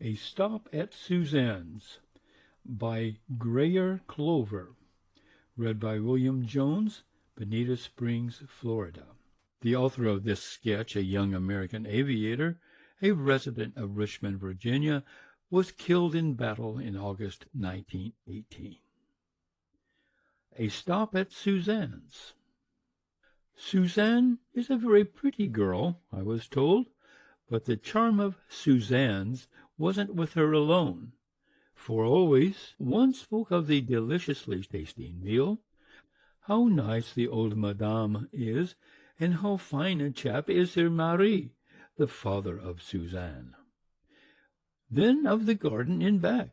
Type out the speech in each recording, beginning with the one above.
A Stop at Suzanne's by Greayer, Clover, read by William Jones, Bonita Springs, Florida. The author of this sketch, a young American aviator, a resident of Richmond, Virginia, was killed in battle in August 1918. A Stop at Suzanne's. Suzanne is a very pretty girl, I was told, but the charm of Suzanne's wasn't with her alone, for always one spoke of the deliciously tasting meal, how nice the old madame is, and how fine a chap is her mari, the father of Suzanne. Then of the garden in back,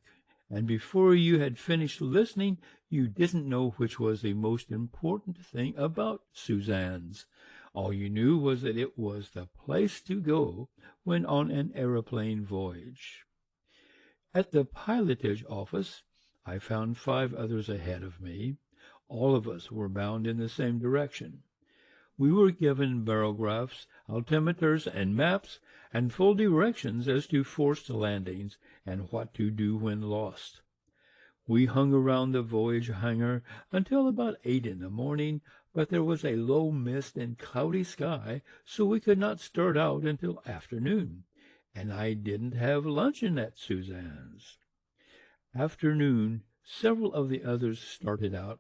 and before you had finished listening, you didn't know which was the most important thing about Suzanne's. All you knew was that it was the place to go when on an aeroplane voyage. At the pilotage office, I found 5 others ahead of me. All of us were bound in the same direction. We were given barographs, altimeters, and maps, and full directions as to forced landings and what to do when lost. We hung around the voyage hangar until about 8 in the morning, but there was a low mist and cloudy sky, so we could not start out until afternoon, and I didn't have luncheon at Suzanne's. After noon, several of the others started out,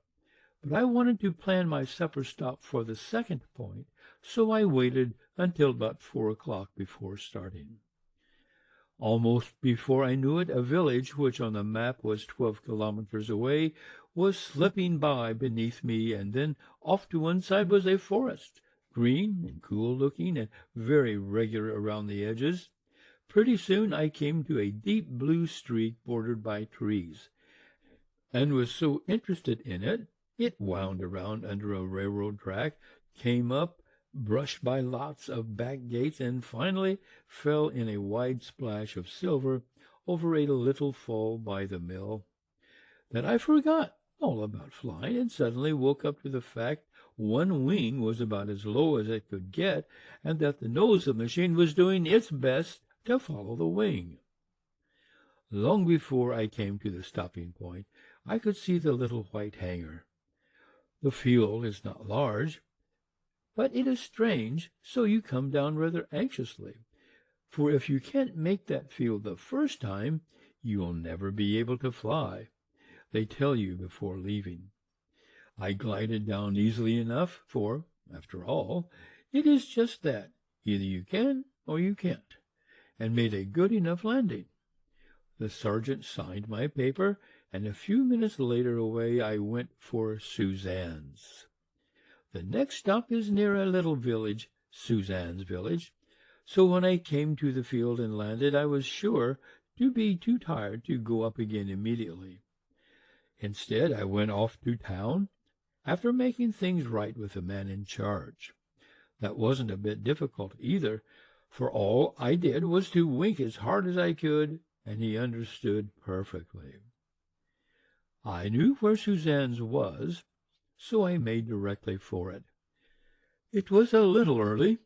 but I wanted to plan my supper stop for the second point, so I waited until about 4 o'clock before starting. Almost before I knew it, a village, which on the map was 12 kilometers away, was slipping by beneath me, and then off to one side was a forest, green and cool-looking and very regular around the edges. Pretty soon I came to a deep blue streak bordered by trees, and was so interested in it, it wound around under a railroad track, came up, brushed by lots of back gates, and finally fell in a wide splash of silver over a little fall by the mill. Then I forgot all about flying, and suddenly woke up to the fact one wing was about as low as it could get, and that the nose of the machine was doing its best to follow the wing. Long before I came to the stopping point, I could see the little white hangar. The field is not large, but it is strange, so you come down rather anxiously, for if you can't make that field the first time, you will never be able to fly. They tell you before leaving. I glided down easily enough, for, after all, it is just that. Either you can or you can't, and made a good enough landing. The sergeant signed my paper, and a few minutes later away I went for Suzanne's. The next stop is near a little village, Suzanne's village, so when I came to the field and landed, I was sure to be too tired to go up again immediately. Instead, I went off to town, after making things right with the man in charge. That wasn't a bit difficult either, for all I did was to wink as hard as I could, and he understood perfectly. I knew where Suzanne's was, so I made directly for it. It was a little early,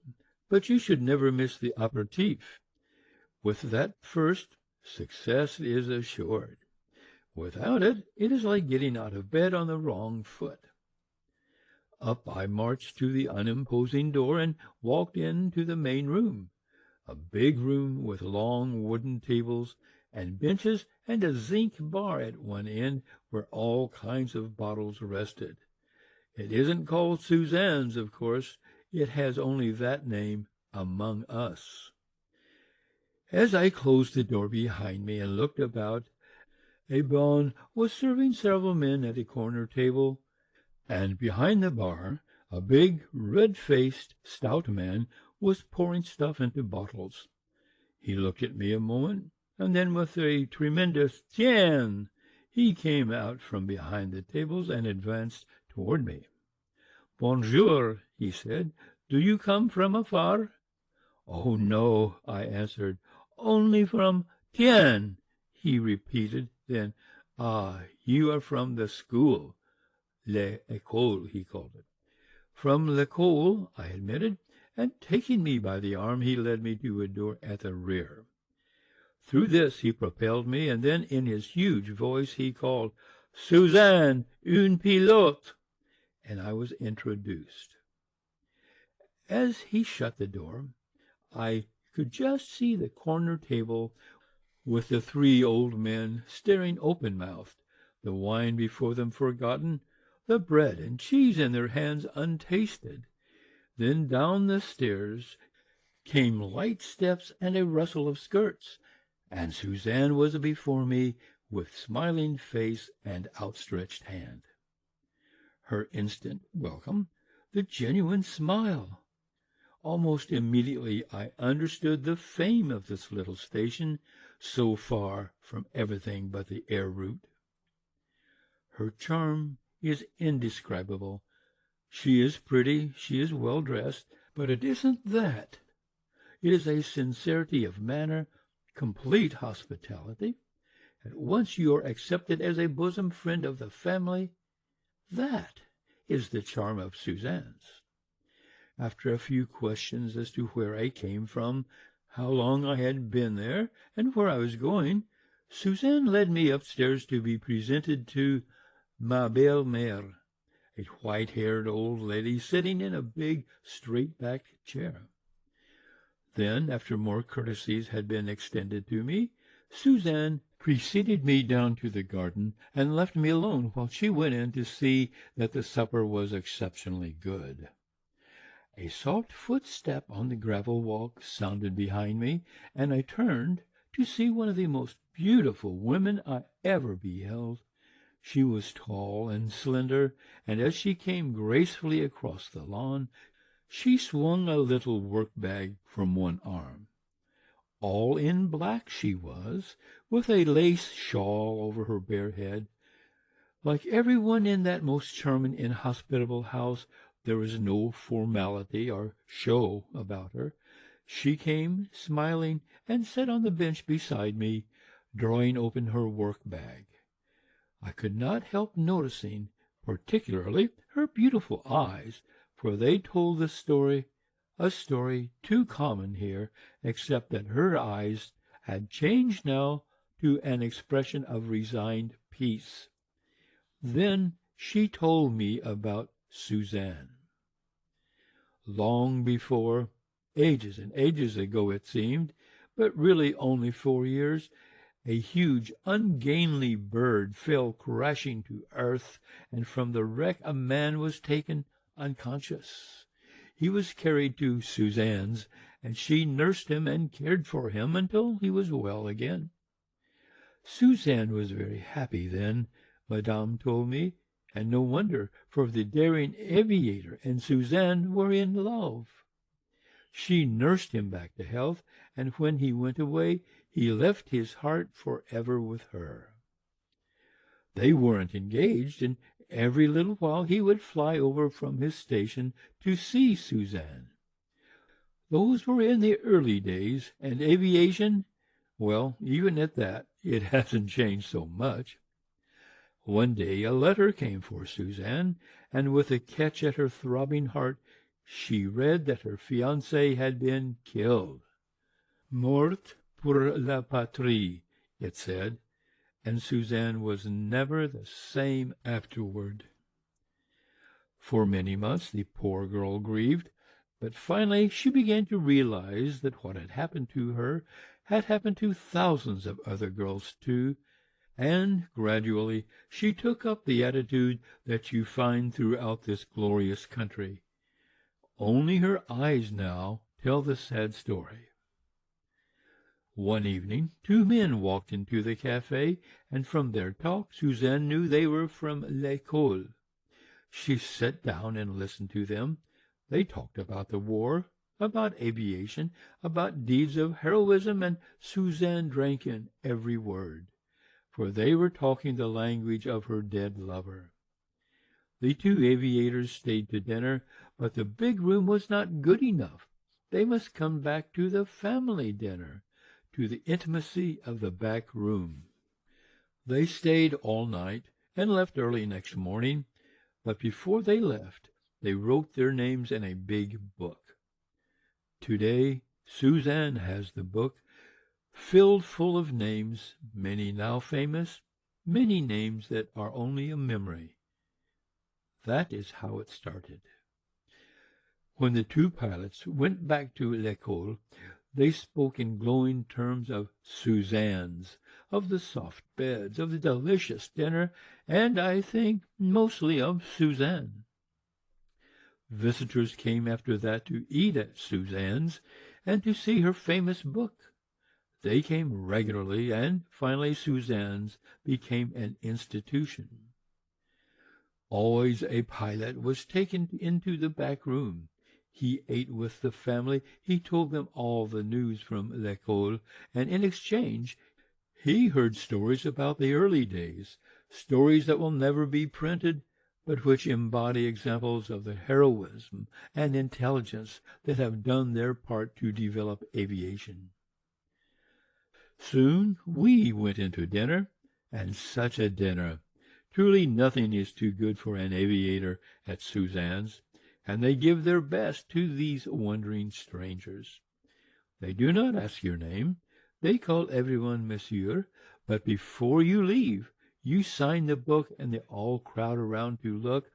but you should never miss the aperitif. With that first, success is assured. Without it, it is like getting out of bed on the wrong foot. Up I marched to the unimposing door and walked into the main room, a big room with long wooden tables and benches and a zinc bar at one end where all kinds of bottles rested. It isn't called Suzanne's, of course. It has only that name among us. As I closed the door behind me and looked about, a bonne was serving several men at a corner table, and behind the bar a big, red-faced, stout man was pouring stuff into bottles. He looked at me a moment, and then with a tremendous "Tiens!" he came out from behind the tables and advanced toward me. "Bonjour," he said. "Do you come from afar?" "Oh, no," I answered. "Only from—" "Tiens!" he repeated. Then, "Ah, you are from the school." "L'école," he called it. "From l'école," I admitted, and taking me by the arm, he led me to a door at the rear. Through this he propelled me, and then in his huge voice he called, "Suzanne, une pilote," and I was introduced. As he shut the door, I could just see the corner table with the three old men staring open-mouthed, the wine before them forgotten, the bread and cheese in their hands untasted. Then down the stairs came light steps and a rustle of skirts, and Suzanne was before me with smiling face and outstretched hand. Her instant welcome, the genuine smile. Almost immediately I understood the fame of this little station, so far from everything but the air route. Her charm is indescribable. She is pretty, she is well dressed, but it isn't that. It is a sincerity of manner, complete hospitality. At once you are accepted as a bosom friend of the family. That is the charm of Suzanne's. After a few questions as to where I came from, how long I had been there, and where I was going, Suzanne led me upstairs to be presented to ma belle-mère, a white-haired old lady sitting in a big, straight-backed chair. Then, after more courtesies had been extended to me, Suzanne preceded me down to the garden and left me alone while she went in to see that the supper was exceptionally good. A soft footstep on the gravel walk sounded behind me, and I turned to see one of the most beautiful women I ever beheld. She was tall and slender, and as she came gracefully across the lawn, she swung a little work-bag from one arm. All in black she was, with a lace shawl over her bare head. Like everyone in that most charming and hospitable house, there was no formality or show about her. She came, smiling, and sat on the bench beside me, drawing open her work-bag. I could not help noticing, particularly, her beautiful eyes, for they told the story, a story too common here, except that her eyes had changed now to an expression of resigned peace. Then she told me about Suzanne. Long before, ages and ages ago it seemed, but really only 4 years, a huge, ungainly bird fell crashing to earth, and from the wreck a man was taken unconscious. He was carried to Suzanne's, and she nursed him and cared for him until he was well again. Suzanne was very happy then, Madame told me, and no wonder, for the daring aviator and Suzanne were in love. She nursed him back to health, and when he went away, he left his heart forever with her. They weren't engaged, and every little while he would fly over from his station to see Suzanne. Those were in the early days, and aviation, well, even at that, it hasn't changed so much. One day a letter came for Suzanne, and with a catch at her throbbing heart, she read that her fiancé had been killed. Mort pour la patrie, it said, and Suzanne was never the same afterward. For many months the poor girl grieved, but finally she began to realize that what had happened to her had happened to thousands of other girls too, and gradually she took up the attitude that you find throughout this glorious country. Only her eyes now tell the sad story. One evening 2 men walked into the café, and from their talk Suzanne knew they were from l'école. She sat down and listened to them. They talked about the war, about aviation, about deeds of heroism, and Suzanne drank in every word, for they were talking the language of her dead lover. The 2 aviators stayed to dinner, but the big room was not good enough. They must come back to the family dinner, to the intimacy of the back room. They stayed all night and left early next morning, but before they left, they wrote their names in a big book. Today, Suzanne has the book, filled full of names, many now famous, many names that are only a memory. That is how it started. When the two pilots went back to l'école, they spoke in glowing terms of Suzanne's, of the soft beds, of the delicious dinner, and, I think, mostly of Suzanne. Visitors came after that to eat at Suzanne's and to see her famous book. They came regularly, and finally Suzanne's became an institution. Always a pilot was taken into the back room. He ate with the family. He told them all the news from l'école, and in exchange he heard stories about the early days, stories that will never be printed, but which embody examples of the heroism and intelligence that have done their part to develop aviation. Soon we went into dinner, and such a dinner! Truly nothing is too good for an aviator at Suzanne's, and they give their best to these wondering strangers. They do not ask your name. They call everyone monsieur, but before you leave, you sign the book, and they all crowd around to look,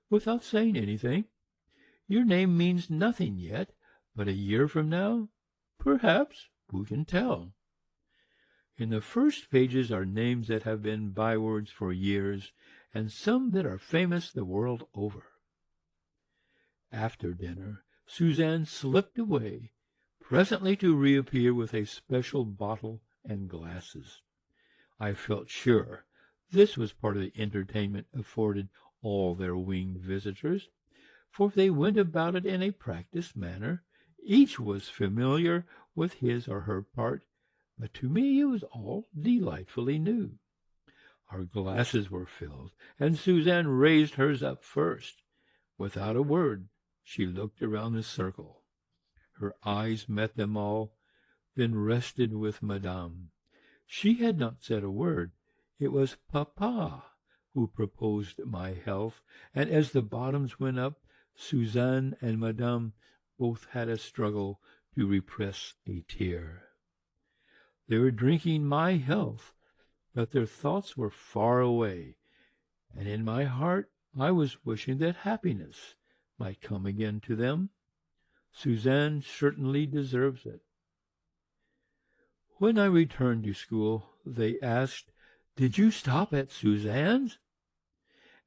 without saying anything. Your name means nothing yet, but a year from now, perhaps, who can tell? In the first pages are names that have been bywords for years, and some that are famous the world over. After dinner, Suzanne slipped away, presently to reappear with a special bottle and glasses. I felt sure this was part of the entertainment afforded all their winged visitors, for they went about it in a practised manner. Each was familiar with his or her part, but to me it was all delightfully new. Our glasses were filled, and Suzanne raised hers up first. Without a word, she looked around the circle. Her eyes met them all, then rested with Madame. She had not said a word. It was Papa who proposed my health, and as the bottoms went up, Suzanne and Madame both had a struggle to repress a tear. They were drinking my health, but their thoughts were far away, and in my heart I was wishing that happiness might come again to them. Suzanne certainly deserves it. When I returned to school, they asked, "Did you stop at Suzanne's?"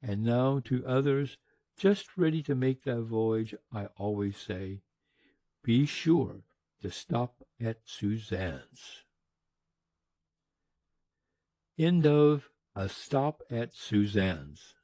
And now to others just ready to make that voyage, I always say, be sure to stop at Suzanne's. End of A Stop at Suzanne's.